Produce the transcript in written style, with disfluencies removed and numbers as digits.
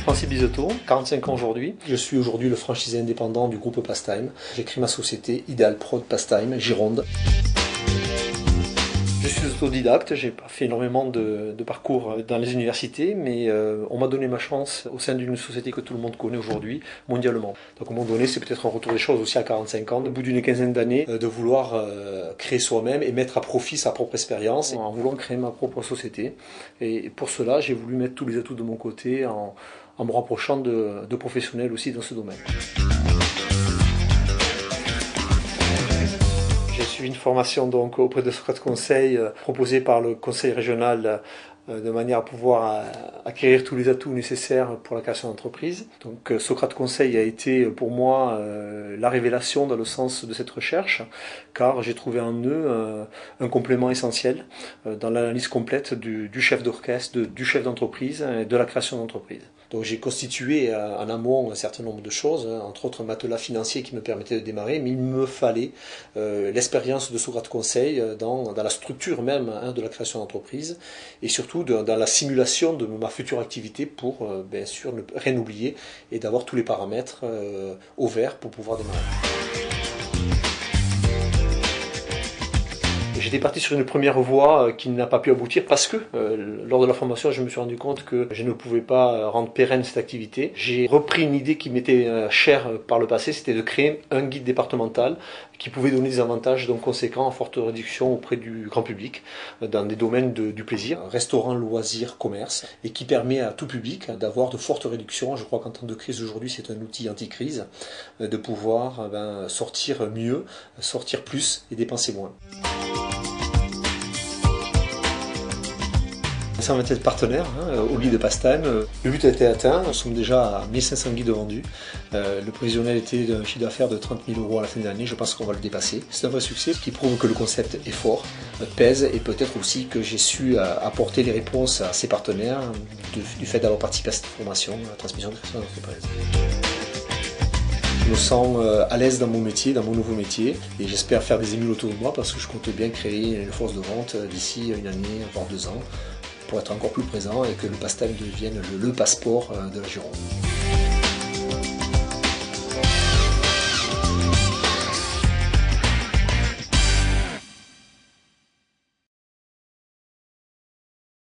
Francis Bizotto, 45 ans aujourd'hui. Je suis aujourd'hui le franchisé indépendant du groupe Pastime. J'ai créé ma société Ideal Prod Pastime, Gironde. Je suis autodidacte, j'ai pas fait énormément de parcours dans les universités, mais on m'a donné ma chance au sein d'une société que tout le monde connaît aujourd'hui, mondialement. Donc à un moment donné, c'est peut-être un retour des choses aussi à 45 ans, au bout d'une quinzaine d'années, de vouloir créer soi-même et mettre à profit sa propre expérience en voulant créer ma propre société. Et pour cela, j'ai voulu mettre tous les atouts de mon côté en me rapprochant de professionnels aussi dans ce domaine. J'ai suivi une formation donc auprès de Socrate Conseil proposée par le conseil régional de manière à pouvoir acquérir tous les atouts nécessaires pour la création d'entreprise. Donc Socrate Conseil a été pour moi la révélation dans le sens de cette recherche, car j'ai trouvé en eux un complément essentiel dans l'analyse complète du chef d'orchestre, du chef d'entreprise et de la création d'entreprise. Donc j'ai constitué en amont un certain nombre de choses, entre autres un matelas financier qui me permettait de démarrer, mais il me fallait l'expérience de Socrate Conseil dans la structure même de la création d'entreprise et surtout dans la simulation de ma future activité pour bien sûr ne rien oublier et d'avoir tous les paramètres au vert pour pouvoir démarrer. J'étais parti sur une première voie qui n'a pas pu aboutir parce que lors de la formation, je me suis rendu compte que je ne pouvais pas rendre pérenne cette activité. J'ai repris une idée qui m'était chère par le passé, c'était de créer un guide départemental qui pouvait donner des avantages donc conséquents à forte réduction auprès du grand public dans des domaines du plaisir, restaurant, loisirs, commerce, et qui permet à tout public d'avoir de fortes réductions. Je crois qu'en temps de crise aujourd'hui, c'est un outil anti-crise, de pouvoir sortir mieux, sortir plus et dépenser moins. 127 partenaires au guide de Pastime. Le but a été atteint, nous sommes déjà à 1500 guides vendus. Le prévisionnel était d'un chiffre d'affaires de 30 000 € à la fin de l'année, je pense qu'on va le dépasser. C'est un vrai succès, ce qui prouve que le concept est fort, pèse et peut-être aussi que j'ai su apporter les réponses à ces partenaires du fait d'avoir participé à cette formation, à la transmission de création d'entreprise. Je me sens à l'aise dans mon métier, dans mon nouveau métier, et j'espère faire des émules autour de moi parce que je compte bien créer une force de vente d'ici une année, voire 2 ans, pour être encore plus présent et que le Pastime devienne le passeport de la Gironde.